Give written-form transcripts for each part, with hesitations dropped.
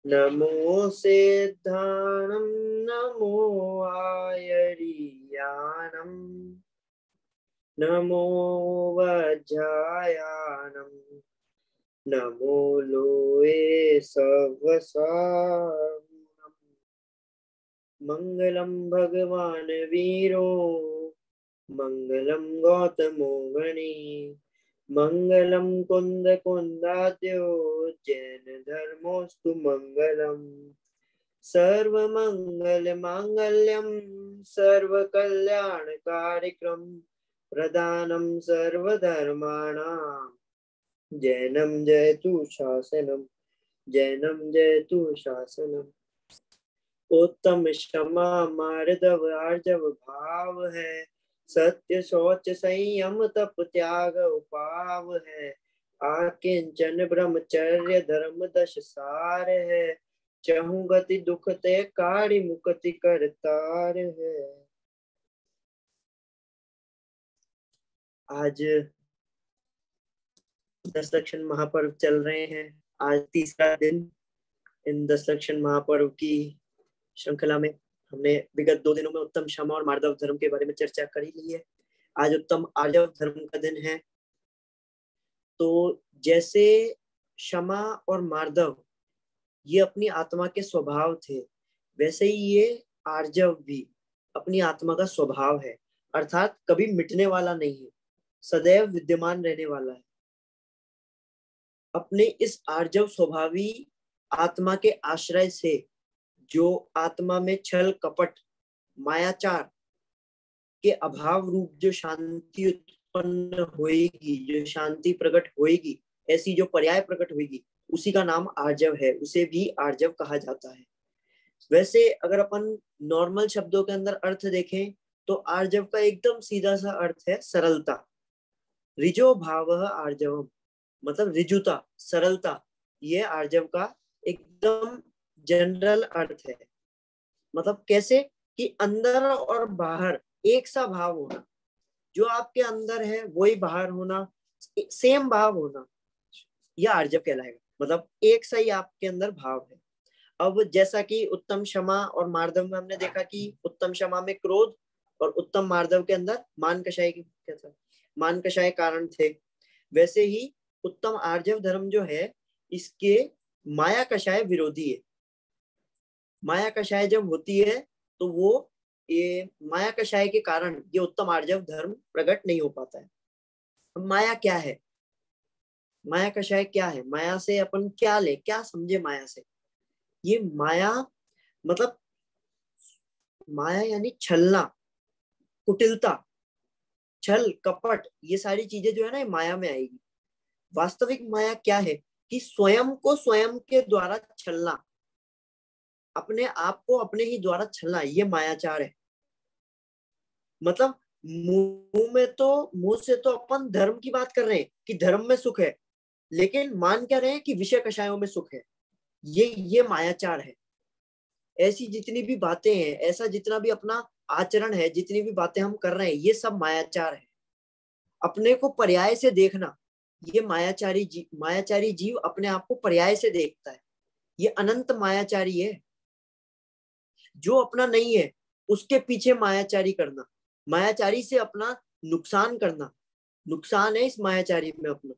नमो सिद्धाणं नमो आयर्याणं नमो वज्रायाणं नमो लोये सवसानम्। मंगलम भगवान वीरो मंगलम गौतमो गणी मंगलम कुंद कुंदाद्यो जैन धर्मोस्तु मंगलम सर्व मंगल मांगल्यम सर्व कल्याण कार्यक्रम प्रदानम सर्वधर्माणां जैनम जयतु शासनम जैनम जयतु शासनम। उत्तम क्षमा मार्दव आर्जव भाव है सत्य शौच संयम तप त्याग उपाव है आकिंचन ब्रह्मचर्य धर्म दश सार है चहु गति दुख ते कारि मुक्ति करतार है। आज दशलक्षण महापर्व चल रहे हैं। आज तीसरा दिन इन दशलक्षण महापर्व की श्रृंखला में हमने विगत 2 दिनों में उत्तम क्षमा और मार्दव धर्म के बारे में चर्चा कर ही ली है। आज उत्तम आर्जव धर्म का दिन है। तो जैसे क्षमा और मार्दव ये अपनी आत्मा के स्वभाव थे, वैसे ही ये आर्जव भी अपनी आत्मा का स्वभाव है, अर्थात कभी मिटने वाला नहीं है, सदैव विद्यमान रहने वाला है। अपने इस आर्जव स्वभावी आत्मा के आश्रय से जो आत्मा में छल कपट मायाचार के अभाव रूप जो शांति उत्पन्न होएगी, जो शांति प्रकट होएगी, ऐसी जो पर्याय प्रकट होएगी, उसी का नाम आर्जव है। उसे भी आर्जव कहा जाता है। वैसे अगर अपन नॉर्मल शब्दों के अंदर अर्थ देखें तो आर्जव का एकदम सीधा सा अर्थ है सरलता। रिजो भावः आर्जवम, मतलब रिजुता, सरलता, ये आर्जव का एकदम जनरल अर्थ है। मतलब कैसे कि अंदर और बाहर एक सा भाव होना, जो आपके अंदर है वही बाहर होना, सेम भाव होना, यह आर्जव कहलाएगा। मतलब एक सा ही आपके अंदर भाव है। अब जैसा कि उत्तम क्षमा और मार्दव में हमने देखा कि उत्तम क्षमा में क्रोध और उत्तम मार्दव के अंदर मान कषाय क्या था, मान कषाय कारण थे, वैसे ही उत्तम आर्जव धर्म जो है इसके माया कषाय विरोधी है। माया कषाय जब होती है तो वो ये माया कषाय के कारण ये उत्तम आर्जव धर्म प्रकट नहीं हो पाता है। अब माया क्या है, माया कषाय क्या है, माया से अपन क्या ले, क्या समझे माया से। ये माया मतलब माया यानी छलना, कुटिलता, छल कपट, ये सारी चीजें जो है ना ये माया में आएगी। वास्तविक माया क्या है कि स्वयं को स्वयं के द्वारा छलना, अपने आप को अपने ही द्वारा छलना, ये मायाचार है। मतलब मुंह से तो अपन धर्म की बात कर रहे हैं कि धर्म में सुख है, लेकिन मान क्या रहे हैं कि विषय कषायों में सुख है। ये मायाचार है। ऐसी जितनी भी बातें हैं, ऐसा जितना भी अपना आचरण है, जितनी भी बातें हम कर रहे हैं, ये सब मायाचार है। अपने को पर्याय से देखना, ये मायाचारी जीव अपने आप को पर्याय से देखता है। ये अनंत मायाचारी है। जो अपना नहीं है उसके पीछे मायाचारी करना, मायाचारी से अपना नुकसान करना, नुकसान है इस मायाचारी में अपना।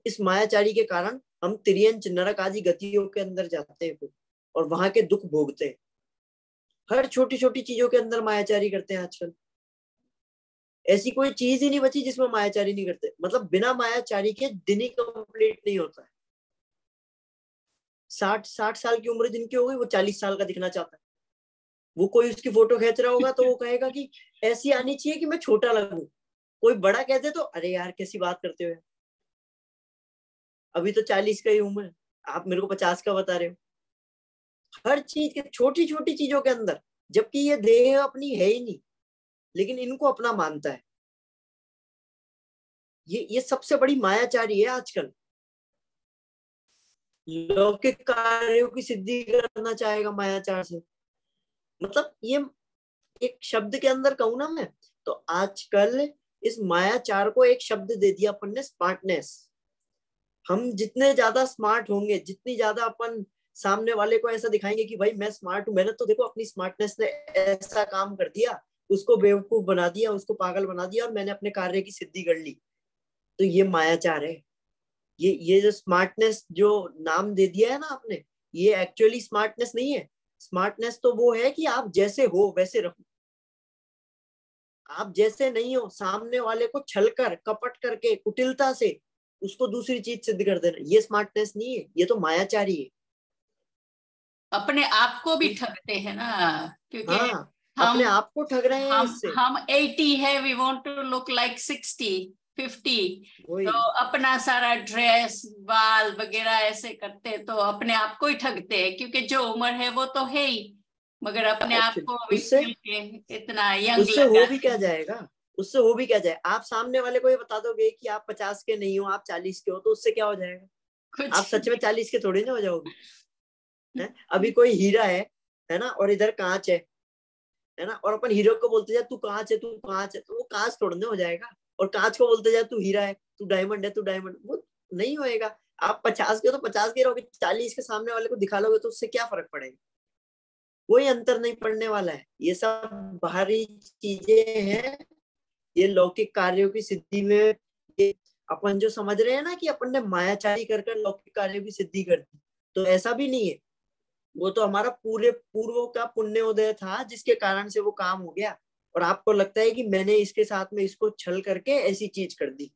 इस मायाचारी के कारण हम तिर्यंच नरक आदि गतियों के अंदर जाते हैं और वहां के दुख भोगते हैं। हर छोटी छोटी चीजों के अंदर मायाचारी करते हैं आजकल। ऐसी कोई चीज ही नहीं बची जिसमें मायाचारी नहीं करते। मतलब बिना मायाचारी के दिन ही कंप्लीट नहीं होता है। 60 साल की उम्र जिनकी हो गई वो 40 साल का दिखना चाहता है। वो कोई उसकी फोटो खींच रहा होगा तो वो कहेगा कि ऐसी आनी चाहिए कि मैं छोटा लगूं। कोई बड़ा कहते तो अरे यार कैसी बात करते हो, अभी तो 40 का ही उम्र है, आप मेरे को 50 का बता रहे हो। हर चीज के छोटी छोटी चीजों के अंदर, जबकि ये देह अपनी है ही नहीं, लेकिन इनको अपना मानता है। ये सबसे बड़ी मायाचारी है आजकल। लौकिक कार्यों की सिद्धि करना चाहेगा मायाचार से। मतलब ये एक शब्द के अंदर कहूं ना मैं, तो आजकल इस मायाचार को एक शब्द दे दिया अपन ने, स्मार्टनेस। हम जितने ज्यादा स्मार्ट होंगे, जितनी ज्यादा अपन सामने वाले को ऐसा दिखाएंगे कि भाई मैं स्मार्ट हूं, मैंने तो देखो अपनी स्मार्टनेस ने ऐसा काम कर दिया, उसको बेवकूफ बना दिया, उसको पागल बना दिया और मैंने अपने कार्य की सिद्धि कर ली, तो ये मायाचार है। ये जो स्मार्टनेस जो नाम दे दिया है ना आपने, ये एक्चुअली स्मार्टनेस नहीं है। स्मार्टनेस तो वो है कि आप जैसे हो वैसे रहो, आप जैसे नहीं हो, सामने वाले को छलकर कपट करके कुटिलता से उसको दूसरी चीज सिद्ध कर देना, ये स्मार्टनेस नहीं है, ये तो मायाचारी है। अपने आप को भी ठगते हैं ना, क्योंकि हाँ, अपने हम आप को ठग रहे हैं हम इससे। हम 80 है, we want to look like 60, 50। तो वही अपना सारा ड्रेस बाल वगैरह ऐसे करते, तो अपने आप को ही ठगते हैं, क्योंकि जो उम्र है वो तो है ही, मगर अपने आप एक्चुअली को अभी उससे फील के इतना यंग उससे हो भी लगाते क्या हैं। जाएगा, उससे हो भी क्या जाए, आप सामने वाले को ये बता दोगे कि आप 50 के नहीं हो, आप 40 के हो, तो उससे क्या हो जाएगा? आप कुछ सच में 40 के थोड़ी ना हो जाओगे। है अभी कोई हीरा है ना, और इधर कांच है ना, और अपन हीरो को बोलते जाए तू कांच है, तू कांच है, तो वो कांच तोड़ने हो जाएगा। और कांच को बोलते जाए तू हीरा है, तू डायमंड है, तू डायमंड, वो नहीं होएगा। आप 50 के हो तो 50 के रहोगे, 40 के सामने वाले को दिखा लोगे तो उससे क्या फर्क पड़ेगा? कोई अंतर नहीं पड़ने वाला है। ये सब बाहरी चीजें हैं, ये लौकिक कार्यों की सिद्धि में, ये अपन जो समझ रहे हैं ना कि अपन ने मायाचारी कर कर लौकिक कार्यों की सिद्धि कर दी, तो ऐसा भी नहीं है। वो तो हमारा पूरे पूर्वों का पुण्योदय था जिसके कारण से वो काम हो गया, और आपको लगता है कि मैंने इसके साथ में इसको छल करके ऐसी चीज कर दी।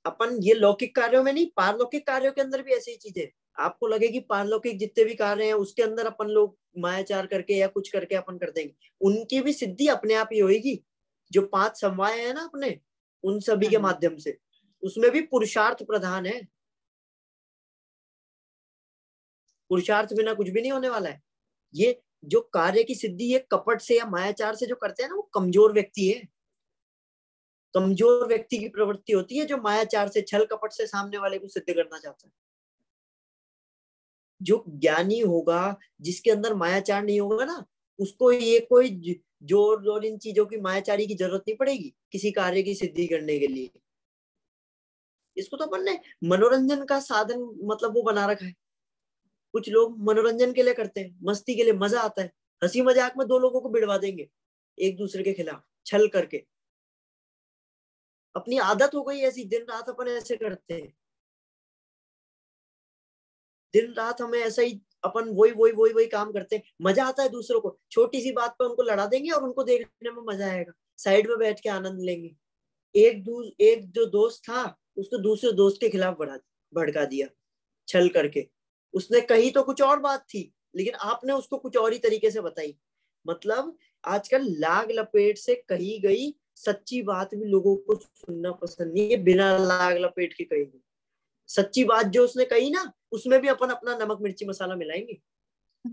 अपन ये लौकिक कार्यों में नहीं, पारलौकिक कार्यों के अंदर भी ऐसी चीजें। आपको लगे कि पारलौकिक जितने भी कार्य हैं उसके अंदर अपन लोग मायाचार करके या कुछ करके अपन कर देंगे, उनकी भी सिद्धि अपने आप ही होगी। जो 5 समवाय है ना अपने, उन सभी के हम्म। माध्यम से, उसमें भी पुरुषार्थ प्रधान है। पुरुषार्थ बिना कुछ भी नहीं होने वाला है। ये जो कार्य की सिद्धि ये कपट से या मायाचार से जो करते हैं ना, वो कमजोर व्यक्ति है। कमजोर व्यक्ति की प्रवृत्ति होती है जो मायाचार से, छल कपट से सामने वाले को सिद्ध करना चाहता है। जो ज्ञानी होगा, जिसके अंदर मायाचार नहीं होगा ना, उसको ये कोई जोर और इन चीजों की, मायाचारी की जरूरत नहीं पड़ेगी किसी कार्य की सिद्धि करने के लिए। इसको तो अपन ने मनोरंजन का साधन मतलब वो बना रखा है। कुछ लोग मनोरंजन के लिए करते हैं, मस्ती के लिए, मजा आता है, हंसी मजाक में 2 लोगों को भिड़वा देंगे एक दूसरे के खिलाफ छल करके। अपनी आदत हो गई ऐसी, दिन रात अपन ऐसे करते हैं, दिन रात हमें ऐसा ही, अपन वही वही वही वही काम करते हैं। मजा आता है दूसरों को, छोटी सी बात पे उनको लड़ा देंगे और उनको देखने में मजा आएगा, साइड में बैठ के आनंद लेंगे। एक जो दोस्त था, उसने दूसरे दोस्त के खिलाफ भड़का दिया छल करके। उसने कही तो कुछ और बात थी, लेकिन आपने उसको कुछ और ही तरीके से बताई। मतलब आजकल लाग लपेट से कही गई सच्ची बात भी लोगों को सुनना पसंद नहीं है, बिना लाग लपेट के कही गई सच्ची बात जो उसने कही ना, उसमें भी अपन अपना नमक मिर्ची मसाला मिलाएंगे।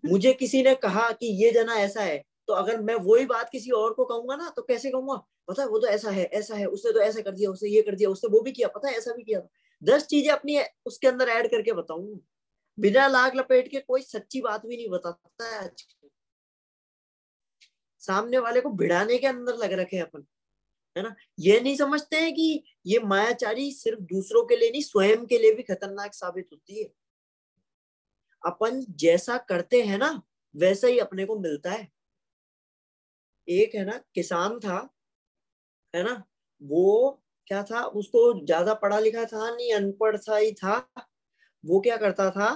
मुझे किसी ने कहा कि ये जना ऐसा है, तो अगर मैं वही बात किसी और को कहूंगा ना, तो कैसे कहूंगा, पता है वो तो ऐसा है, ऐसा है, उसने तो ऐसा कर दिया, उसने ये कर दिया, उसने वो भी किया, पता है ऐसा भी किया था। 10 चीजें अपनी उसके अंदर ऐड करके बताऊंगा। बिना लाग लपेट के कोई सच्ची बात भी नहीं बताता है आजकल। सामने वाले को भिड़ाने के अंदर लग रखे हैं अपन, है ना। ये नहीं समझते हैं कि ये मायाचारी सिर्फ दूसरों के लिए नहीं, स्वयं के लिए भी खतरनाक साबित होती है। अपन जैसा करते हैं ना, वैसा ही अपने को मिलता है। एक है ना किसान था, है ना, वो क्या था, उसको ज्यादा पढ़ा लिखा था नहीं, अनपढ़ सा ही था। वो क्या करता था,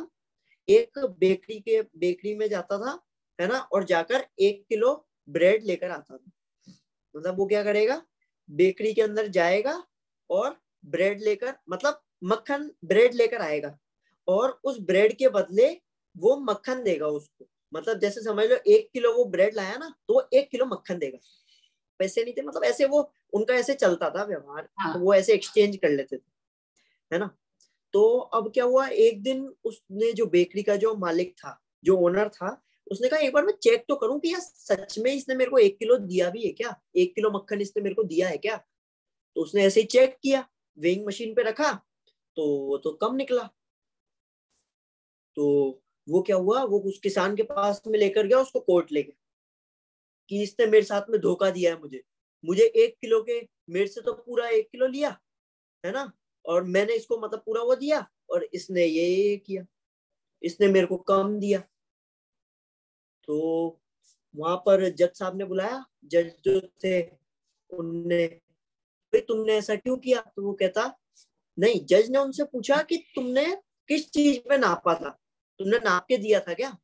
एक बेकरी में जाता था, है ना, और जाकर 1 किलो ब्रेड लेकर आता था। मतलब वो क्या करेगा, बेकरी के अंदर जाएगा और ब्रेड लेकर, मतलब मक्खन ब्रेड लेकर आएगा, और उस ब्रेड के बदले वो मक्खन देगा उसको। मतलब जैसे समझ लो 1 किलो वो ब्रेड लाया ना, तो वो 1 किलो मक्खन देगा। पैसे नहीं थे, मतलब ऐसे वो उनका ऐसे चलता था व्यवहार, तो हाँ। वो ऐसे एक्सचेंज कर लेते थे, है ना। तो अब क्या हुआ, एक दिन उसने, जो बेकरी का जो मालिक था, जो ओनर था, उसने कहा एक बार मैं चेक तो करूं कि यार सच में इसने मेरे को 1 किलो दिया भी है क्या, 1 किलो मक्खन इसने मेरे को दिया है क्या। तो उसने ऐसे ही चेक किया, वेइंग मशीन पे रखा, तो वो तो कम निकला। तो वो क्या हुआ, वो उस किसान के पास में लेकर गया, उसको कोर्ट ले गया कि इसने मेरे साथ में धोखा दिया है मुझे। मुझे 1 किलो के, मेरे से तो पूरा 1 किलो लिया, है ना, और मैंने इसको मतलब पूरा वो दिया और इसने ये किया, इसने मेरे को कम दिया। तो वहां पर जज साहब ने बुलाया, जज जो थे उनने, भाई तुमने ऐसा क्यों किया? तो वो कहता, नहीं, जज ने उनसे पूछा कि तुमने किस चीज पे नापा था, तुमने नाप के दिया था क्या?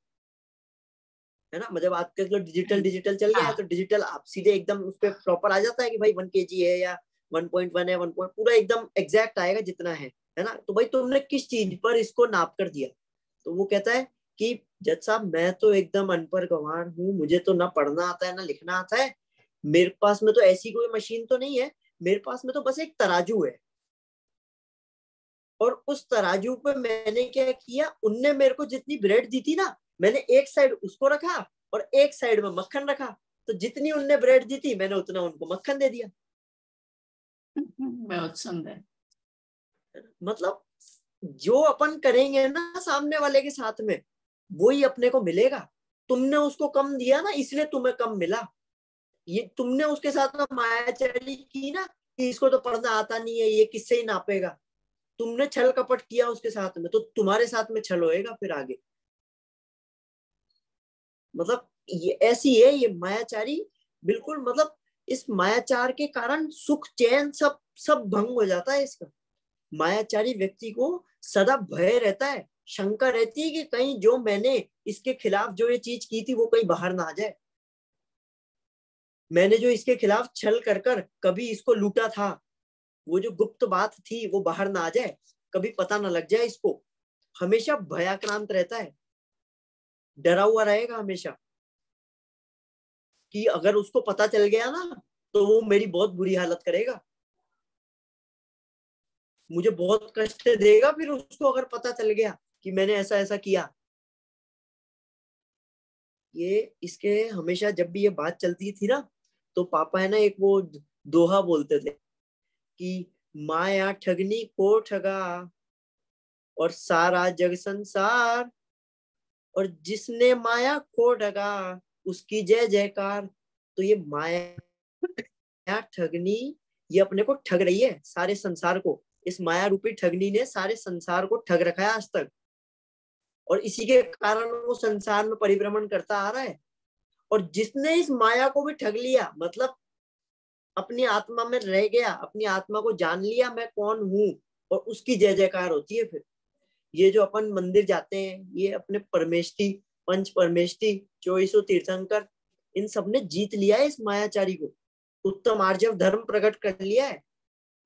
है ना, मतलब आजकल तो डिजिटल चल गया है, तो डिजिटल आप सीधे एकदम उस पर प्रॉपर आ जाता है कि भाई 1 kg है या 1.1 है, 1 पूरा एकदम एग्जैक्ट आएगा जितना है ना। तो भाई तुमने किस चीज पर इसको नाप कर दिया? तो वो कहता है कि जज साहब मैं तो एकदम अनपढ़ गंवार हूँ, मुझे तो ना पढ़ना आता है ना लिखना आता है, मेरे पास में तो ऐसी कोई मशीन तो नहीं है, मेरे पास में तो बस एक तराजू है, और उस तराजू पे मैंने क्या किया, उनने मेरे को जितनी ब्रेड दी थी ना, मैंने एक साइड उसको रखा और एक साइड में मक्खन रखा, तो जितनी उनने ब्रेड दी थी मैंने उतना उनको मक्खन दे दिया। बहुत सुंदर। मतलब जो अपन करेंगे ना सामने वाले के साथ में, वो ही अपने को मिलेगा। तुमने उसको कम दिया ना, इसलिए तुम्हें कम मिला। ये तुमने उसके साथ में मायाचारी की ना कि इसको तो पढ़ना आता नहीं है, ये किससे ही नापेगा, तुमने छल कपट किया उसके साथ में, तो तुम्हारे साथ में छल होएगा फिर आगे। मतलब ये ऐसी है ये मायाचारी, बिल्कुल। मतलब इस मायाचार के कारण सुख चैन सब सब भंग हो जाता है इसका। मायाचारी व्यक्ति को सदा भय रहता है, शंका रहती है कि कहीं जो मैंने इसके खिलाफ जो ये चीज की थी वो कहीं बाहर ना आ जाए, मैंने जो इसके खिलाफ छल कर कर कभी इसको लूटा था, वो जो गुप्त बात थी वो बाहर ना आ जाए, कभी पता ना लग जाए इसको। हमेशा भयाक्रांत रहता है, डरा हुआ रहेगा हमेशा कि अगर उसको पता चल गया ना तो वो मेरी बहुत बुरी हालत करेगा, मुझे बहुत कष्ट देगा फिर उसको अगर पता चल गया कि मैंने ऐसा ऐसा किया। ये इसके हमेशा जब भी ये बात चलती थी ना, तो पापा है ना एक वो दोहा बोलते थे कि माया ठगनी को ठगा और सारा जग संसार, और जिसने माया को ठगा उसकी जय जयकार। तो ये माया ठगनी, ये अपने को ठग रही है सारे संसार को, इस माया रूपी ठगनी ने सारे संसार को ठग रखा है आज तक, और इसी के कारण वो संसार में परिभ्रमण करता आ रहा है। और जिसने इस माया को भी ठग लिया, मतलब अपनी आत्मा में रह गया, अपनी आत्मा को जान लिया मैं कौन हूं, और उसकी जय जयकार होती है फिर। ये जो अपन मंदिर जाते हैं, ये अपने परमेष्टि, पंच परमेष्टि, 24 तीर्थंकर, इन सब ने जीत लिया है इस मायाचारी को, उत्तम आर्जव धर्म प्रकट कर लिया है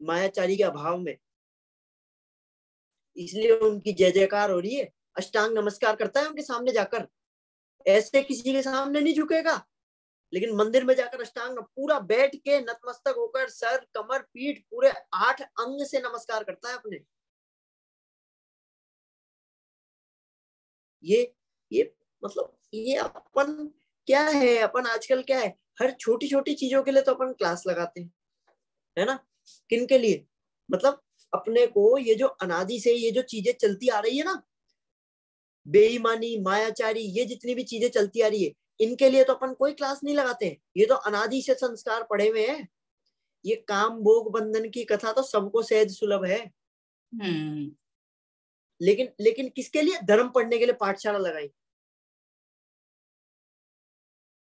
मायाचारी के अभाव में, इसलिए उनकी जय जयकार हो रही है। अष्टांग नमस्कार करता है उनके सामने जाकर, ऐसे किसी के सामने नहीं झुकेगा, लेकिन मंदिर में जाकर अष्टांग पूरा बैठ के नतमस्तक होकर सर कमर पीठ पूरे 8 अंग से नमस्कार करता है अपने। ये मतलब ये अपन क्या है, अपन आजकल क्या है, हर छोटी छोटी चीजों के लिए तो अपन क्लास लगाते हैं, है ना। किन के लिए? मतलब अपने को ये जो अनादि से ये जो चीजें चलती आ रही है ना, बेईमानी मायाचारी, ये जितनी भी चीजें चलती आ रही है, इनके लिए तो अपन कोई क्लास नहीं लगाते हैं, ये तो अनादि से संस्कार पड़े हुए हैं। ये काम भोग बंधन की कथा तो सबको सहज सुलभ है, लेकिन लेकिन किसके लिए? धर्म पढ़ने के लिए पाठशाला लगाई।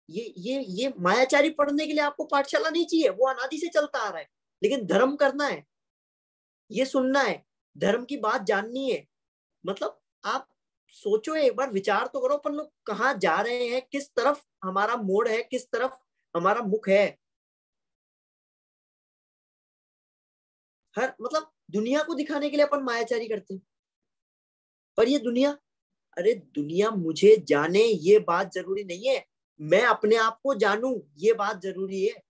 ये मायाचारी पढ़ने के लिए आपको पाठशाला नहीं चाहिए, वो अनादि से चलता आ रहा है, लेकिन धर्म करना है, ये सुनना है, धर्म की बात जाननी है। मतलब आप सोचो एक बार, विचार तो करो अपन लोग कहाँ जा रहे हैं, किस तरफ हमारा मोड़ है, किस तरफ हमारा मुख है। हर मतलब दुनिया को दिखाने के लिए अपन मायाचारी करते हैं, पर ये दुनिया, अरे दुनिया मुझे जाने ये बात जरूरी नहीं है, मैं अपने आप को जानूं ये बात जरूरी है।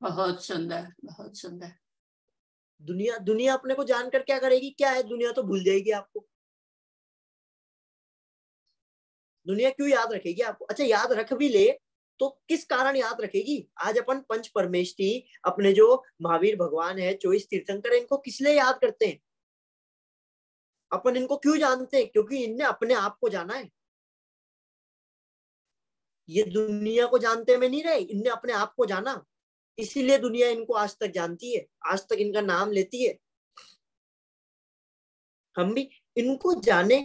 बहुत सुंदर, बहुत सुंदर। दुनिया दुनिया अपने को जानकर क्या करेगी? क्या है, दुनिया तो भूल जाएगी आपको। दुनिया क्यों याद रखेगी आपको? अच्छा याद रख भी ले तो किस कारण याद रखेगी? आज अपन पंच परमेष्टि, अपने जो महावीर भगवान है, 24 तीर्थंकर, इनको किस लिए याद करते हैं? अपन इनको क्यों जानते हैं? क्योंकि इनने अपने आप को जाना है। ये दुनिया को जानते में नहीं रहे, इनने अपने आप को जाना, इसीलिए दुनिया इनको आज तक जानती है, आज तक इनका नाम लेती है। हम भी इनको जाने।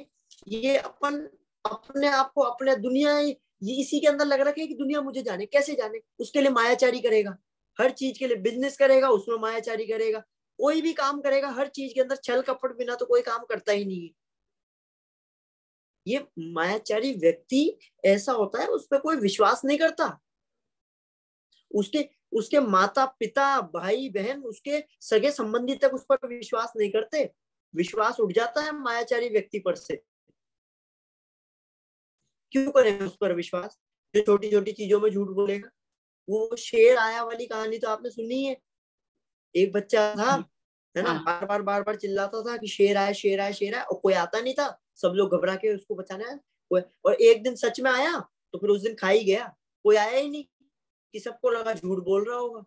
ये अपन अपने आप को, अपने दुनिया, ये इसी के अंदर लग रखा है कि दुनिया मुझे जाने। कैसे जाने? उसके लिए मायाचारी करेगा। हर चीज के लिए बिजनेस करेगा, उसमें मायाचारी करेगा। कोई भी काम करेगा, हर चीज के अंदर छल कपट बिना तो कोई काम करता ही नहीं है। ये मायाचारी व्यक्ति ऐसा होता है, उस पर कोई विश्वास नहीं करता। उसके उसके माता पिता, भाई बहन, उसके सगे संबंधी तक उस पर विश्वास नहीं करते। विश्वास उठ जाता है मायाचारी व्यक्ति पर से। क्यों करें उस पर विश्वास जो छोटी छोटी चीजों में झूठ बोलेगा? वो शेर आया वाली कहानी तो आपने सुनी है। एक बच्चा था, है ना, बार बार चिल्लाता था कि शेर आया, शेर आया, शेर आया, और कोई आता नहीं था। सब लोग घबरा के उसको बचाने आए। और एक दिन सच में आया तो फिर उस दिन खा ही गया। कोई आया ही नहीं, कि सबको लगा झूठ बोल रहा होगा।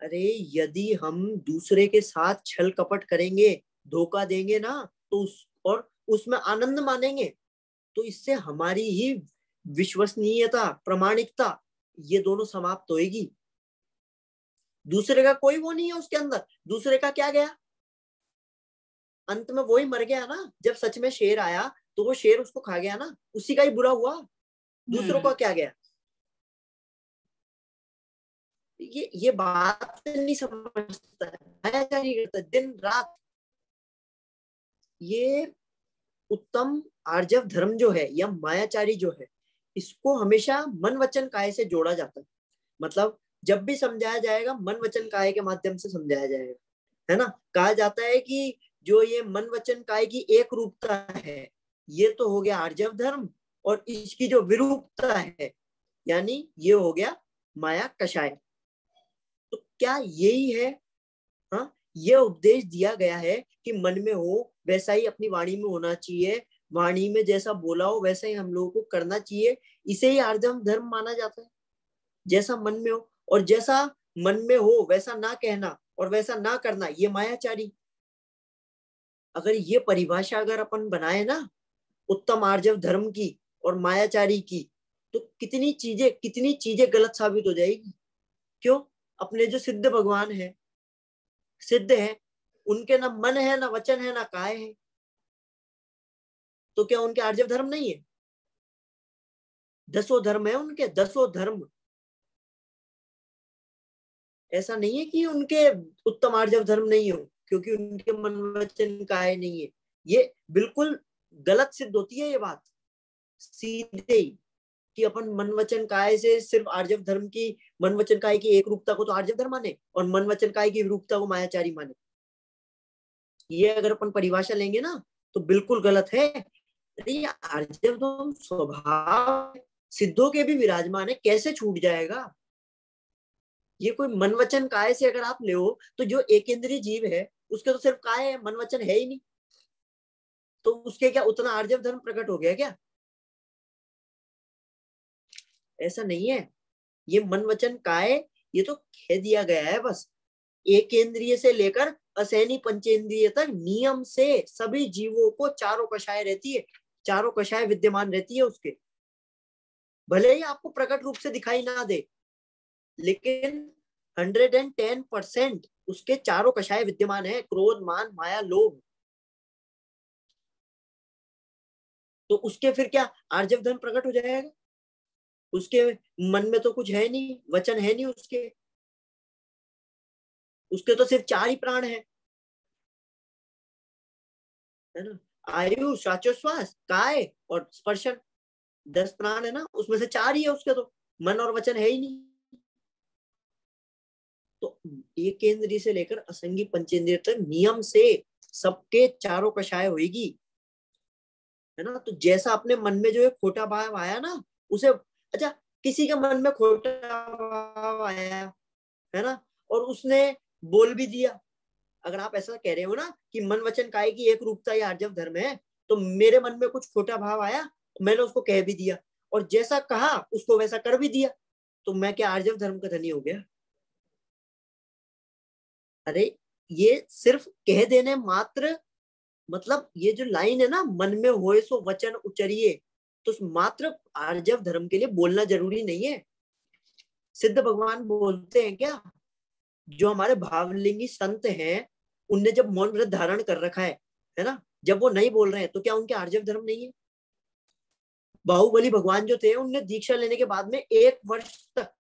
अरे यदि हम दूसरे के साथ छल कपट करेंगे, धोखा देंगे ना, तो और उसमें आनंद मानेंगे, तो इससे हमारी ही विश्वसनीयता, प्रामाणिकता, ये दोनों समाप्त होएगी। दूसरे का कोई वो नहीं है उसके अंदर। दूसरे का क्या गया? अंत में वही मर गया ना। जब सच में शेर आया तो वो शेर उसको खा गया ना, उसी का ही बुरा हुआ। दूसरों का क्या गया? ये बात नहीं समझता है, करता दिन रात। ये उत्तम आर्जव धर्म जो है, या मायाचारी जो है, इसको हमेशा मन वचन काय से जोड़ा जाता है। मतलब जब भी समझाया जाएगा, मन वचन काय के माध्यम से समझाया जाएगा, है ना। कहा जाता है कि जो ये मन वचन काय की एक रूपता है, ये तो हो गया आर्जव धर्म, और इसकी जो विरूपता है, यानी ये हो गया माया कषाय। तो क्या यही है? हाँ, ये उपदेश दिया गया है कि मन में हो वैसा ही अपनी वाणी में होना चाहिए। वाणी में जैसा बोला हो वैसा ही हम लोगों को करना चाहिए। इसे ही आर्जव धर्म माना जाता है। जैसा मन में हो, और जैसा मन में हो वैसा ना कहना और वैसा ना करना, ये मायाचारी। अगर ये परिभाषा अगर अपन बनाए ना उत्तम आर्जव धर्म की और मायाचारी की, तो कितनी चीजें गलत साबित हो जाएगी। क्यों? अपने जो सिद्ध भगवान है, सिद्ध है, उनके ना मन है, ना वचन है, ना काय है, तो क्या उनके आर्जव धर्म नहीं है? 10 धर्म है उनके, 10 धर्म। ऐसा नहीं है कि उनके उत्तम आर्जव धर्म नहीं हो क्योंकि उनके मन वचन काय नहीं है। ये बिल्कुल गलत सिद्ध होती है ये बात सीधे ही, कि अपन मन वचन काय से सिर्फ आर्जव धर्म की, मन वचन काय की एक रूपता को तो आर्जव धर्म माने, और मन वचन काय की रूपता को मायाचारी माने। ये अगर अपन परिभाषा लेंगे ना तो बिल्कुल गलत है। अरे आर्जव तो स्वभाव सिद्धों के भी विराजमान है, कैसे छूट जाएगा? ये कोई मन वचन काय से अगर आप ले हो, तो जो एकेंद्रीय जीव है उसके तो सिर्फ काय है, मन वचन है ही नहीं, तो उसके क्या उतना आर्जव धर्म प्रकट हो गया क्या? ऐसा नहीं है। ये मन वचन काय, ये तो कह दिया गया है बस। एक केंद्रीय से लेकर असैनी पंचेंद्रिय तक नियम से सभी जीवों को चारों कषाय रहती है, चारों कषाय विद्यमान रहती है उसके। भले ही आपको प्रकट रूप से दिखाई ना दे, लेकिन 110% उसके चारों कषाय विद्यमान है, क्रोध, मान, माया, लोभ। तो उसके फिर क्या आर्जव धर्म प्रकट हो जाएगा? उसके मन में तो कुछ है नहीं, वचन है नहीं उसके उसके तो सिर्फ 4 ही प्राण है ना। आयु, श्वासोच्छ्वास, काय और स्पर्शन, 10 प्राण है ना, उसमें से 4 ही है उसके, तो मन और वचन है ही नहीं। तो एक केंद्रीय से लेकर असंगी पंचेंद्रिय तक नियम से सबके चारों कषाय होगी, है ना। तो जैसा अपने मन में जो एक खोटा भाव आया ना, उसे, अच्छा किसी के मन में खोटा भाव आया, है ना, और उसने बोल भी दिया। अगर आप ऐसा कह रहे हो ना कि मन वचन काय की एक रूपता या आर्जव धर्म है, तो मेरे मन में कुछ खोटा भाव आया, मैंने उसको कह भी दिया, और जैसा कहा उसको वैसा कर भी दिया, तो मैं क्या आर्जव धर्म का धनी हो गया? अरे ये सिर्फ कह देने मात्र, मतलब ये जो लाइन है ना, मन में होए सो वचन उचरिए, तो मात्र आर्जव धर्म के लिए बोलना जरूरी नहीं है। सिद्ध भगवान बोलते हैं क्या? जो हमारे भावलिंगी संत हैं, उनने जब मौन व्रत धारण कर रखा है, है ना। जब वो नहीं बोल रहे हैं तो क्या उनके आर्जव धर्म नहीं है? बाहुबली भगवान जो थे उनने दीक्षा लेने के बाद में 1 वर्ष तक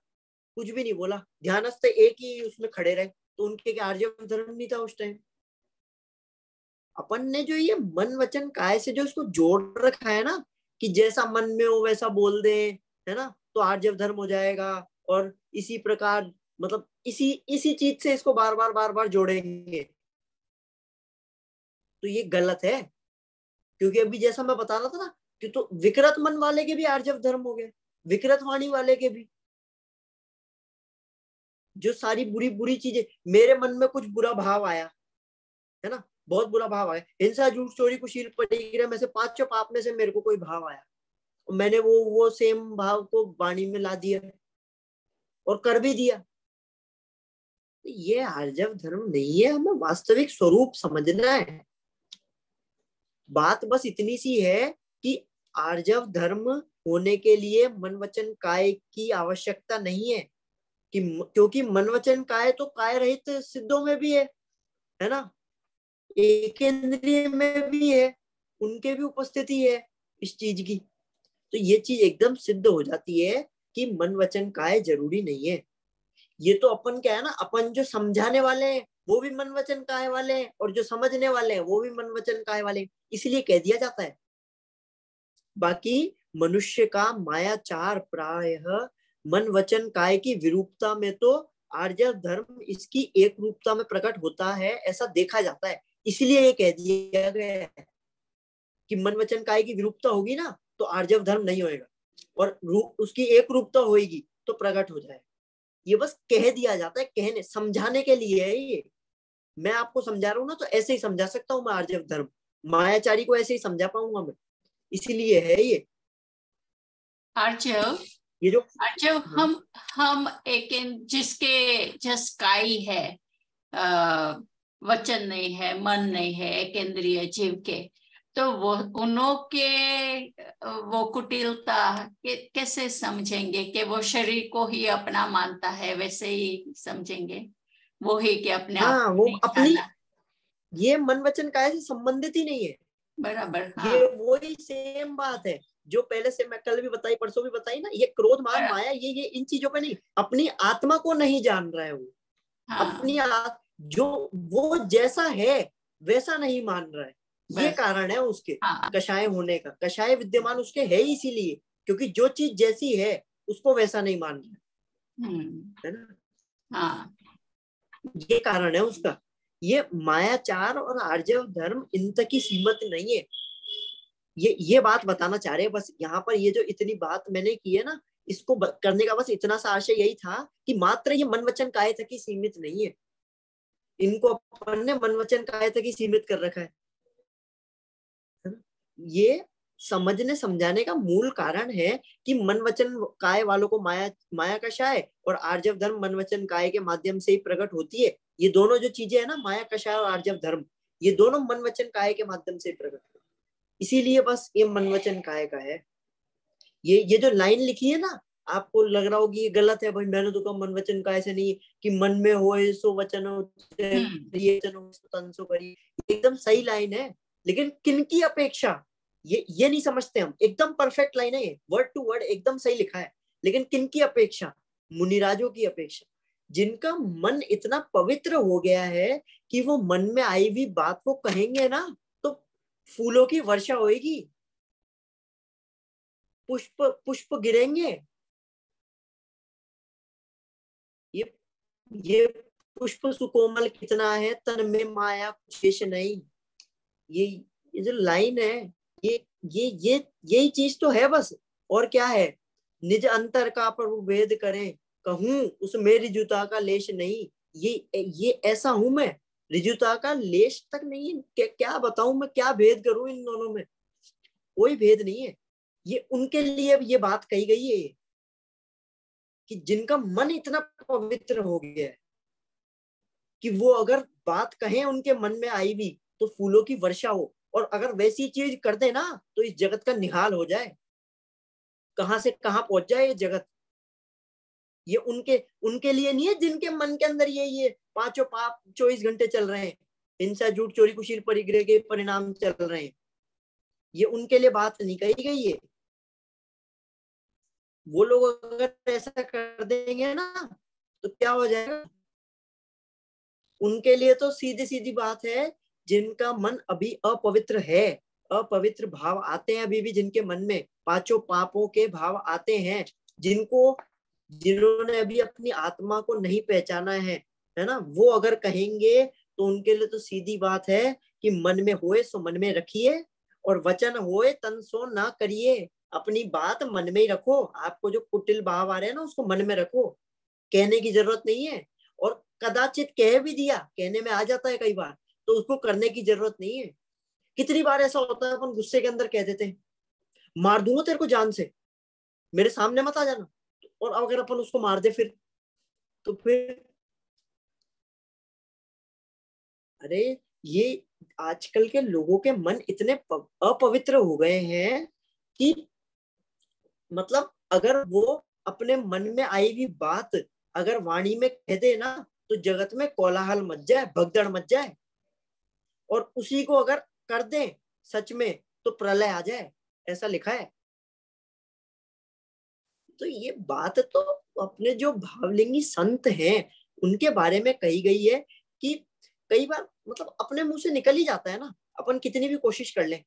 कुछ भी नहीं बोला, ध्यानस्थ एक ही उसमें खड़े रहे, तो उनके क्या आर्जव धर्म नहीं था उस टाइम? अपन ने जो ये मन वचन काय से जो इसको जोड़ रखा है ना, कि जैसा मन में हो वैसा बोल दे, है ना, तो आर्जव धर्म हो जाएगा, और इसी प्रकार मतलब इसी इसी चीज से इसको बार बार जोड़ेंगे, तो ये गलत है। क्योंकि अभी जैसा मैं बता रहा था ना, कि तो विकृत मन वाले के भी आर्जव धर्म हो गए, विकृत वाणी वाले के भी, जो सारी बुरी बुरी चीजें, मेरे मन में कुछ बुरा भाव आया, है ना, बहुत बुरा भाव आया, हिंसा झूठ चोरी कुशील परिग्रह में से 5 पाप में से मेरे को कोई भाव आया, और मैंने वो सेम भाव को वाणी में ला दिया और कर भी दिया, ये आर्जव धर्म नहीं है। हमें वास्तविक स्वरूप समझना है। बात बस इतनी सी है कि आर्जव धर्म होने के लिए मन वचन काय की आवश्यकता नहीं है, कि क्योंकि मन वचन काय तो काय रहित सिद्धों में भी है ना, एक इंद्रिय में भी है, उनके भी उपस्थिति है इस चीज की, तो ये चीज एकदम सिद्ध हो जाती है कि मन वचन काय जरूरी नहीं है। ये तो अपन क्या है ना, अपन जो समझाने वाले हैं वो भी मन वचन काय वाले हैं, और जो समझने वाले हैं वो भी मन वचन काय वाले हैं, इसलिए कह दिया जाता है। बाकी मनुष्य का मायाचार प्रायः मन वचन काय की विरूपता में तो आर्जव धर्म इसकी एक रूपता में प्रकट होता है, ऐसा देखा जाता है, इसलिए ये कह दिया गया है कि मन वचन काय की विरूपता होगी ना तो आर्जव धर्म नहीं होएगा, और उसकी एक रूपता होगी तो प्रकट हो जाए। ये बस कह दिया जाता है, कहने समझाने के लिए है ये। मैं आपको समझा रहा हूँ ना, तो ऐसे ही समझा सकता हूँ मैं आर्जव धर्म, मायाचारी को ऐसे ही समझा पाऊंगा मैं, इसीलिए है ये। आर्जव, ये जो आर्जव हम एक जिसके जसकाई है, वचन नहीं है, मन नहीं है, एक इंद्रिय जीव के, तो वो उन्हों के वो कुटिलता कैसे समझेंगे? कि वो शरीर को ही अपना मानता है, वैसे ही समझेंगे वो ही कि अपने आप हाँ, को वो नहीं अपनी, जाना। ये मन वचन काय से संबंधित ही नहीं है। बराबर, हाँ। ये वही सेम बात है जो पहले से मैं कल भी बताई, परसों भी बताई ना, ये क्रोध मान माया, ये इन चीजों पे नहीं, अपनी आत्मा को नहीं जान रहा है वो, हाँ, अपनी जो वो जैसा है वैसा नहीं मान रहा है, ये बस, कारण है उसके हाँ। कषाय होने का। कषाय विद्यमान उसके है ही इसीलिए, क्योंकि जो चीज जैसी है उसको वैसा नहीं मान रहा है ना, हाँ, ये कारण है उसका। ये मायाचार और आर्जव धर्म इन तक ही सीमित नहीं है, ये बात बताना चाह रहे हैं बस यहाँ पर। ये जो इतनी बात मैंने की है ना, इसको करने का बस इतना सा आशय यही था कि मात्र ये मन वचन काय तक ही सीमित नहीं है, इनको अपन ने मन वचन काय तक ही सीमित कर रखा है। ये समझने समझाने का मूल कारण है कि मन वचन काय वालों को माया माया कषाय और आर्जव धर्म मन वचन काय के माध्यम से ही प्रकट होती है। ये दोनों जो चीजें है ना, माया कषाय और आर्जव धर्म, ये दोनों मन वचन काय के माध्यम से प्रकट होती है, इसीलिए बस ये मन वचन काय का है। ये जो लाइन लिखी है ना, आपको लग रहा होगी ये गलत है भाई, मैंने तो कहा मन वचन काय से नहीं, कि मन में हो सो वचन हो, ये वचन हो तन सो करी, एकदम सही लाइन है। लेकिन किनकी अपेक्षा, ये नहीं समझते हम, एकदम परफेक्ट लाइन है, वर्ड टू वर्ड एकदम सही लिखा है, लेकिन किनकी अपेक्षा? मुनिराजों की अपेक्षा, जिनका मन इतना पवित्र हो गया है कि वो मन में आई हुई बात को कहेंगे ना तो फूलों की वर्षा होगी, पुष्प पुष्प गिरेंगे। ये ये पुष्प सुकोमल कितना है, तन में माया कुछ शेष नहीं। ये ये जो लाइन है, ये ये यही चीज तो है बस, और क्या है? निज अंतर का प्रभु भेद करें, कहूं उसमें रिजुता का लेश नहीं। ये ऐसा हूं मैं, रिजुता का लेश तक नहीं है। क्या बताऊं मैं, क्या भेद करूं इन दोनों में? कोई भेद नहीं है। ये उनके लिए ये बात कही गई है कि जिनका मन इतना पवित्र हो गया है कि वो अगर बात कहें उनके मन में आई भी तो फूलों की वर्षा हो, और अगर वैसी चीज कर दे ना तो इस जगत का निहाल हो जाए, कहां से कहां पहुंच जाए ये जगत। ये उनके उनके लिए नहीं है जिनके मन के अंदर ये 5 पाप 24 घंटे चल रहे हैं, हिंसा, झूठ, चोरी, कुशील, परिग्रह के परिणाम चल रहे हैं, ये उनके लिए बात नहीं कही गई है। वो लोग अगर ऐसा कर देंगे ना तो क्या हो जाएगा, उनके लिए तो सीधी सीधी बात है, जिनका मन अभी अपवित्र है, अपवित्र भाव आते हैं अभी भी जिनके मन में, पांचों पापों के भाव आते हैं, जिन्होंने अभी अपनी आत्मा को नहीं पहचाना है ना, वो अगर कहेंगे तो उनके लिए तो सीधी बात है कि मन में होए सो मन में रखिए, और वचन होए तन सो ना करिए। अपनी बात मन में ही रखो, आपको जो कुटिल भाव आ रहे हैं ना उसको मन में रखो, कहने की जरूरत नहीं है। और कदाचित कह भी दिया, कहने में आ जाता है कई बार, तो उसको करने की जरूरत नहीं है। कितनी बार ऐसा होता है अपन गुस्से के अंदर कह देते हैं, मार दूंगा तेरे को जान से, मेरे सामने मत आ जाना, और अगर अपन उसको मार दे फिर, तो फिर अरे ये आजकल के लोगों के मन इतने अपवित्र हो गए हैं कि मतलब अगर वो अपने मन में आई हुई बात अगर वाणी में कह दे ना, तो जगत में कोलाहल मच जाए, भगदड़ मच जाए, और उसी को अगर कर दे सच में तो प्रलय आ जाए, ऐसा लिखा है। तो ये बात तो अपने जो भावलिंगी संत हैं उनके बारे में कही गई है कि कई बार मतलब अपने मुंह से निकल ही जाता है ना, अपन कितनी भी कोशिश कर लें,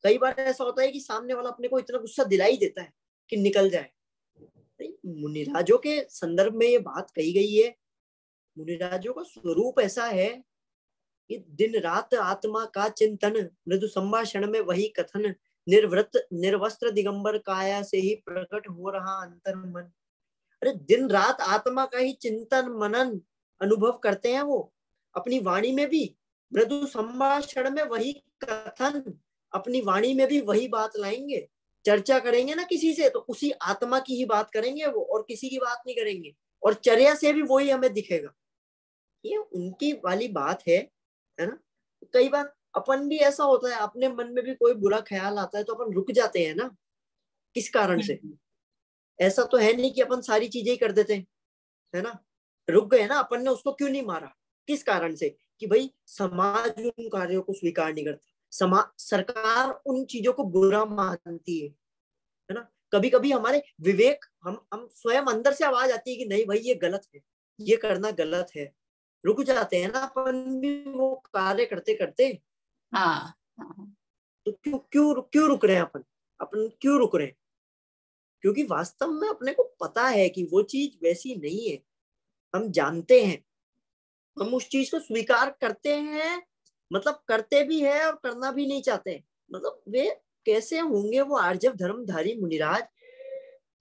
कई बार ऐसा होता है कि सामने वाला अपने को इतना गुस्सा दिला ही देता है कि निकल जाए। मुनिराजों के संदर्भ में ये बात कही गई है। मुनिराजों का स्वरूप ऐसा है कि दिन रात आत्मा का चिंतन, मृदु संभाषण में वही कथन, निर्वृत निर्वस्त्र दिगंबर काया से ही प्रकट हो रहा अंतर मन। अरे दिन रात आत्मा का ही चिंतन मनन अनुभव करते हैं वो, अपनी वाणी में भी मृदु संभाषण में वही कथन, अपनी वाणी में भी वही बात लाएंगे। चर्चा करेंगे ना किसी से तो उसी आत्मा की ही बात करेंगे वो, और किसी की बात नहीं करेंगे, और चर्या से भी वही हमें दिखेगा। ये उनकी वाली बात है ना। कई बार अपन भी ऐसा होता है, अपने मन में भी कोई बुरा ख्याल आता है तो अपन रुक जाते हैं ना, किस कारण से? ऐसा तो है नहीं कि अपन सारी चीजें ही कर देते हैं, है ना, रुक गए ना, अपन ने उसको क्यों नहीं मारा, किस कारण से? कि भाई समाज उन कार्यों को स्वीकार नहीं करता, समाज सरकार उन चीजों को बुरा मानती है ना। कभी कभी हमारे विवेक, हम स्वयं अंदर से आवाज आती है कि नहीं भाई ये गलत है, ये करना गलत है, रुक जाते हैं ना अपन भी वो कार्य करते करते। हाँ, तो क्यों क्यों क्यों रुक रहे हैं अपन, अपन क्यों रुक रहे हैं? क्योंकि वास्तव में अपने को पता है कि वो चीज वैसी नहीं है, हम जानते हैं, हम उस चीज को स्वीकार करते हैं, मतलब करते भी है और करना भी नहीं चाहते। मतलब वे कैसे होंगे वो आर्जव धर्मधारी मुनिराज,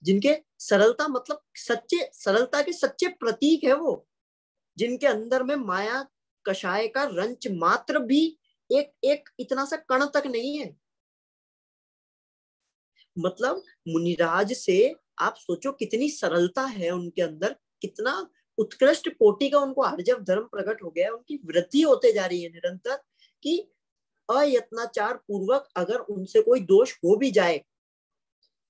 जिनके सरलता मतलब सच्चे सरलता के सच्चे प्रतीक है वो, जिनके अंदर में माया कषाय का रंच मात्र भी एक एक इतना सा कण तक नहीं है। मतलब मुनिराज से आप सोचो कितनी सरलता है उनके अंदर, कितना उत्कृष्ट कोटि का उनको आर्जव धर्म प्रकट हो गया है, उनकी वृद्धि होते जा रही है निरंतर, कि अयत्नाचार पूर्वक अगर उनसे कोई दोष हो भी जाए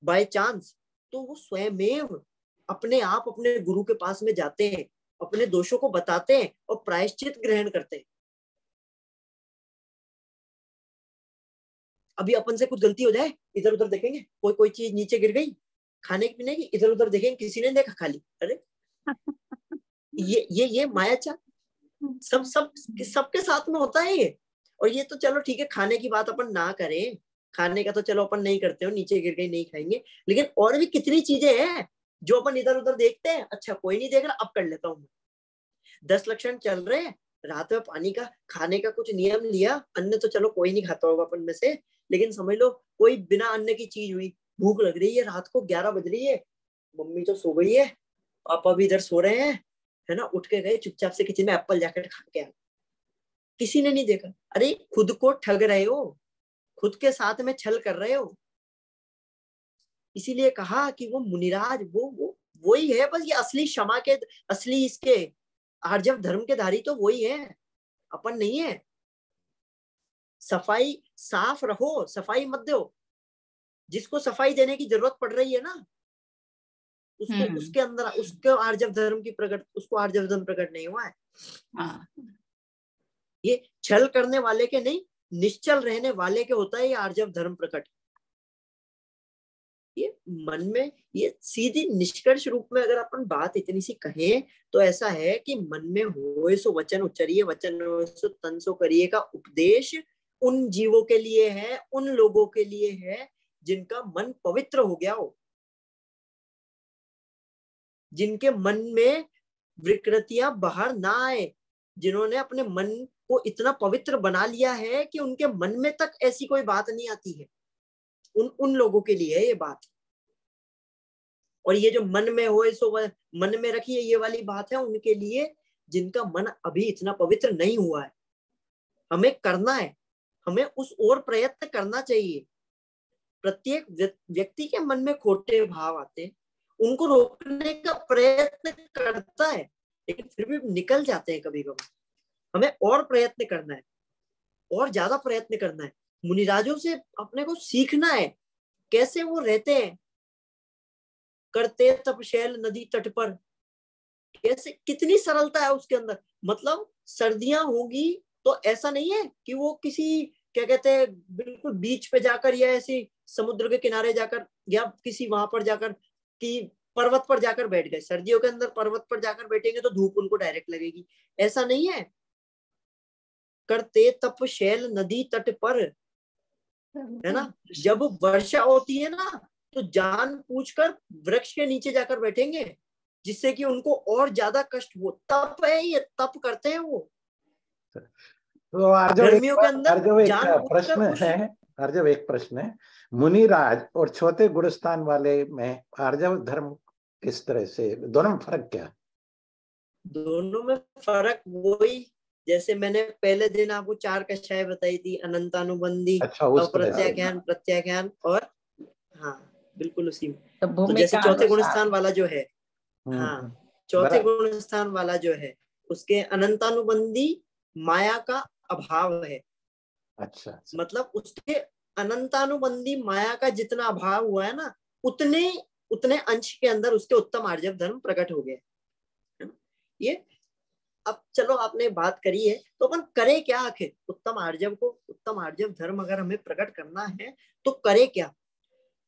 बाय चांस, तो वो स्वयमेव अपने आप अपने गुरु के पास में जाते हैं, अपने दोषों को बताते हैं और प्रायश्चित ग्रहण करते हैं। अभी अपन से कुछ गलती हो जाए, इधर उधर देखेंगे, कोई कोई चीज नीचे गिर गई खाने पीने की, इधर उधर देखेंगे किसी ने देखा खाली, अरे ये मायाचार सब सब सबके साथ में होता है ये। और ये तो चलो ठीक है, खाने की बात अपन ना करें, खाने का तो चलो अपन नहीं करते हो, नीचे गिर गई नहीं खाएंगे, लेकिन और भी कितनी चीजें हैं जो अपन इधर उधर देखते हैं, अच्छा कोई नहीं देख रहा अब कर लेता हूँ। 10 लक्षण चल रहे हैं, रात में पानी का खाने का कुछ नियम लिया, अन्न तो चलो कोई नहीं खाता होगा अपन में से, लेकिन समझ लो कोई बिना अन्न की चीज हुई, भूख लग रही है, रात को 11 बज रही है, मम्मी तो सो गई है, पापा भी इधर सो रहे हैं, है ना, उठ के गए चुपचाप से किचन में एप्पल जाकर खा के आए, किसी ने नहीं देखा। अरे खुद को ठग रहे हो, खुद के साथ में छल कर रहे हो। इसीलिए कहा कि वो मुनिराज वो वही है, बस ये असली क्षमा के, असली इसके आर्जव धर्म के धारी तो वही है, अपन नहीं है। सफाई साफ रहो, सफाई मत दो, जिसको सफाई देने की जरूरत पड़ रही है ना, उसको उसके अंदर उसको आर्जव धर्म की प्रकट, उसको आर्जव धर्म प्रकट नहीं हुआ है। हाँ, ये छल करने वाले के नहीं, निश्चल रहने वाले के होता है ये आर्जव धर्म प्रकट। ये मन में, ये सीधी निष्कर्ष रूप में अगर अपन बात इतनी सी कहें तो ऐसा है कि मन में होए सो वचन उच्चरिए, वचन होए सो तन सो करिए का उपदेश उन जीवों के लिए है, उन लोगों के लिए है जिनका मन पवित्र हो गया हो, जिनके मन में विकृतियां बाहर ना आए, जिन्होंने अपने मन को इतना पवित्र बना लिया है कि उनके मन में तक ऐसी कोई बात नहीं आती है। उन लोगों के लिए है ये बात। और ये जो मन में होए सो मन में रखिए ये वाली बात है उनके लिए जिनका मन अभी इतना पवित्र नहीं हुआ है। हमें करना है, हमें उस ओर प्रयत्न करना चाहिए। प्रत्येक व्यक्ति के मन में खोटे भाव आते हैं, उनको रोकने का प्रयत्न करता है, लेकिन फिर भी निकल जाते हैं कभी कभी। हमें और प्रयत्न करना है, और ज्यादा प्रयत्न करना है। मुनिराजों से अपने को सीखना है कैसे वो रहते हैं, करते तपशैल नदी तट पर, कैसे, कितनी सरलता है उसके अंदर। मतलब सर्दियां होगी तो ऐसा नहीं है कि वो किसी क्या कहते हैं बिल्कुल बीच पे जाकर या ऐसी समुद्र के किनारे जाकर या किसी वहां पर जाकर कि पर्वत पर जाकर बैठ गए। सर्दियों के अंदर पर्वत पर जाकर बैठेंगे तो धूप उनको डायरेक्ट लगेगी, ऐसा नहीं है। करते तपशैल नदी तट पर, है ना। जब वर्षा होती है ना तो जान पूछकर वृक्ष के नीचे जाकर बैठेंगे जिससे कि उनको और ज्यादा कष्ट हो। तप है ये, तप करते हैं वो। तो आर्जव गर्मियों के अंदर एक प्रश्न है, आर्जव एक प्रश्न है, मुनिराज और छोटे गुणस्थान वाले में आर्जव धर्म किस तरह से, दोनों में फर्क क्या? दोनों में फर्क वही, जैसे मैंने पहले दिन आपको 4 कक्षाएं बताई थी, अनंतानुबंधी, अप्रत्याख्यान, प्रत्याख्यान और हाँ बिल्कुल उसी में। तो जैसे चौथे गुणस्थान वाला जो है, हाँ चौथे गुणस्थान वाला जो है उसके अनंतानुबंधी माया का अभाव है। अच्छा। मतलब उसके अनंतानुबंधी माया का जितना अभाव हुआ है ना, उतने अंश के अंदर उसके उत्तम आर्जव धर्म प्रकट हो गए। ये अब चलो आपने बात करी है तो अपन करे क्या आखिर? उत्तम आर्जव धर्म अगर हमें प्रकट करना है तो करे क्या?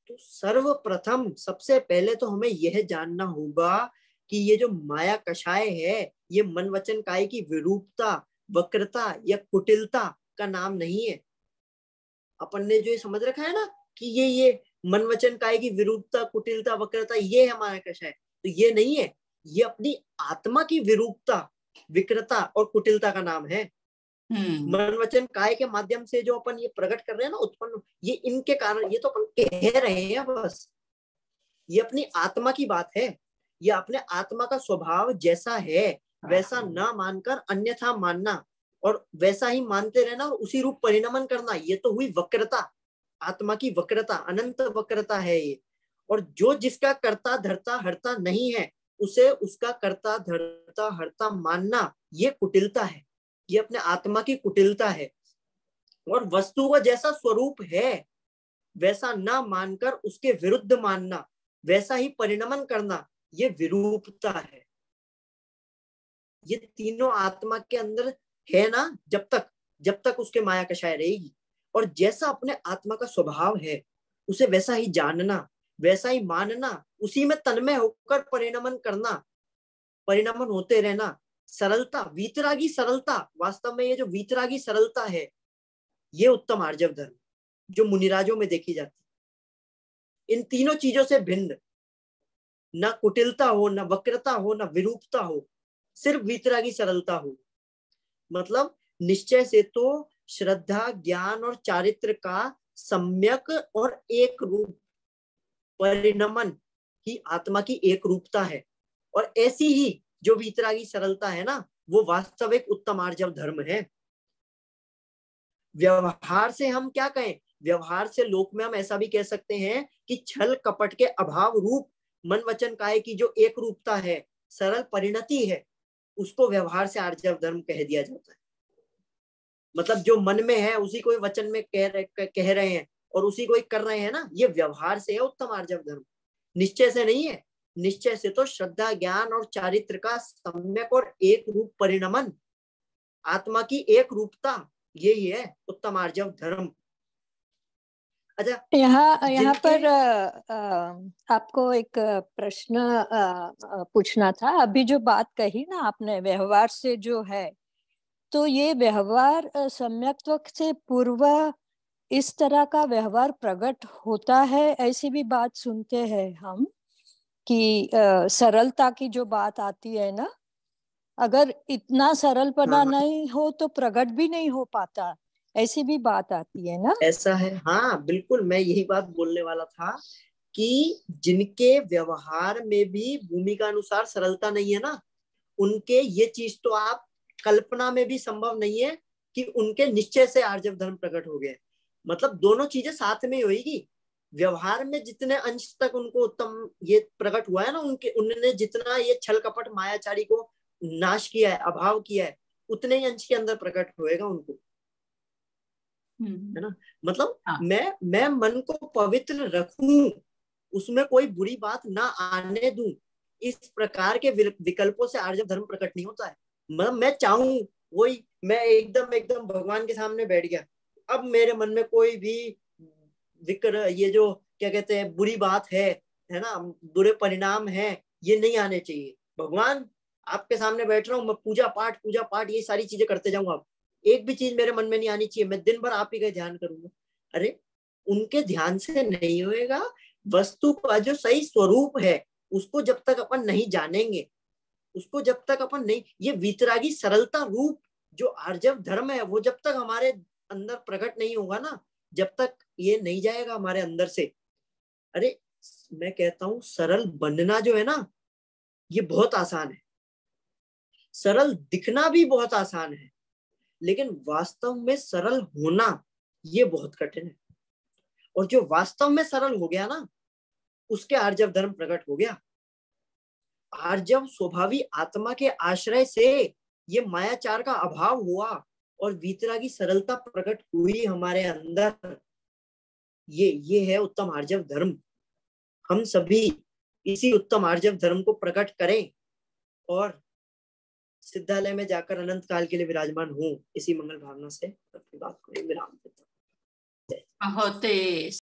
तो सर्वप्रथम सबसे पहले तो हमें यह जानना होगा कि ये जो माया कषाय है ये मन वचन काय की विरूपता, वक्रता या कुटिलता का नाम नहीं है। अपन ने जो ये समझ रखा है ना कि ये मन वचन काय की विरूपता, कुटिलता, वक्रता ये है माया कषाय, तो ये नहीं है। ये अपनी आत्मा की विरूपता, विकृता और कुटिलता का नाम है। मन वचन काय के माध्यम से जो अपन ये प्रकट कर रहे हैं ना उत्पन्न, ये इनके कारण, ये तो अपन कह रहे हैं बस, ये अपनी आत्मा की बात है। ये अपने आत्मा का स्वभाव जैसा है वैसा ना मानकर अन्यथा मानना और वैसा ही मानते रहना और उसी रूप परिणमन करना, ये तो हुई वक्रता, आत्मा की वक्रता, अनंत वक्रता है ये। और जो जिसका कर्ता धर्ता हरता नहीं है उसे उसका कर्ता धर्ता हरता मानना, ये कुटिलता है, ये अपने आत्मा की कुटिलता है। और वस्तु का जैसा स्वरूप है वैसा ना मानकर उसके विरुद्ध मानना, वैसा ही परिणमन करना, ये विरूपता है। ये तीनों आत्मा के अंदर है ना जब तक उसके माया कषाय रहेगी। और जैसा अपने आत्मा का स्वभाव है उसे वैसा ही जानना, वैसा ही मानना, उसी में तन्मय होकर परिणमन करना, परिणमन होते रहना। सरलता, वीतरागी सरलता, वास्तव में ये जो वीतरागी सरलता है ये उत्तम आर्जव धर्म जो मुनिराजों में देखी जाती। इन तीनों चीजों से भिन्न, ना कुटिलता हो, ना वक्रता हो, ना विरूपता हो, सिर्फ वीतरागी सरलता हो। मतलब निश्चय से तो श्रद्धा, ज्ञान और चारित्र का सम्यक और एक रूप परिणमन ही आत्मा की एक रूपता है। और ऐसी ही जो वीतरागी सरलता है ना वो वास्तविक उत्तम आर्जव धर्म है। व्यवहार से हम क्या कहें? व्यवहार से लोक में हम ऐसा भी कह सकते हैं कि छल कपट के अभाव रूप मन वचन काय की जो एक रूपता है, सरल परिणति है, उसको व्यवहार से आर्जव धर्म कह दिया जाता है। मतलब जो मन में है उसी को वचन में कह रहे हैं और उसी को कर रहे हैं ना, ये व्यवहार से है उत्तम आर्जव धर्म, निश्चय से नहीं है। निश्चय से तो श्रद्धा, ज्ञान और चारित्र का सम्यक और एक रूप परिणमन आत्मा की एक रूपता, यही है उत्तम आर्जव धर्म। अच्छा, यहाँ पर आपको एक प्रश्न पूछना था। अभी जो बात कही ना आपने व्यवहार से जो है, तो ये व्यवहार सम्यक्त्व से पूर्व इस तरह का व्यवहार प्रकट होता है, ऐसी भी बात सुनते हैं हम कि सरलता की जो बात आती है ना, अगर इतना सरलपना हाँ नहीं हो तो प्रकट भी नहीं हो पाता, ऐसी भी बात आती है ना। ऐसा है, हाँ बिल्कुल, मैं यही बात बोलने वाला था कि जिनके व्यवहार में भी भूमिका अनुसार सरलता नहीं है ना, उनके ये चीज तो आप कल्पना में भी संभव नहीं है कि उनके निश्चय से आर्जव धर्म प्रकट हो गए। मतलब दोनों चीजें साथ में होगी। व्यवहार में जितने अंश तक उनको उत्तम ये प्रकट हुआ है ना, उन्होंने जितना ये छल कपट मायाचारी को नाश किया है, अभाव किया है, उतने ही अंश के अंदर प्रकट होएगा उनको, है ना। मतलब हाँ। मैं मन को पवित्र रखूं, उसमें कोई बुरी बात ना आने दूं, इस प्रकार के विकल्पों से आर्जव धर्म प्रकट नहीं होता है। मैं चाहूं वही, मैं एकदम एकदम भगवान के सामने बैठ गया, अब मेरे मन में कोई भी ये जो क्या कहते हैं बुरी बात है ना, बुरे परिणाम है, ये नहीं आने चाहिए। भगवान आपके सामने बैठ रहा हूँ, मैं पूजा पाठ ये सारी चीजें करते जाऊंगा, एक भी चीज मेरे मन में नहीं आनी चाहिए, मैं दिन भर आप ही का ध्यान करूंगा। अरे उनके ध्यान से नहीं होएगा। वस्तु का जो सही स्वरूप है उसको जब तक अपन नहीं जानेंगे, उसको जब तक अपन नहीं, ये वीतरागी सरलता रूप जो आर्जव धर्म है, वो जब तक हमारे अंदर प्रकट नहीं होगा ना, जब तक ये नहीं जाएगा हमारे अंदर से। अरे मैं कहता हूं सरल बनना जो है ना, ये बहुत आसान है, सरल दिखना भी बहुत आसान है, लेकिन वास्तव में सरल होना ये बहुत कठिन है। और जो वास्तव में सरल हो गया ना, उसके आर्जव धर्म प्रकट हो गया। आर्जव स्वभावी आत्मा के आश्रय से ये मायाचार का अभाव हुआ और वीतरागी सरलता प्रकट हुई हमारे अंदर। ये है उत्तम आर्जव धर्म। हम सभी इसी उत्तम आर्जव धर्म को प्रकट करें और सिद्धालय में जाकर अनंत काल के लिए विराजमान हो, इसी मंगल भावना से अपनी बात को विराम देता हूं। बहुत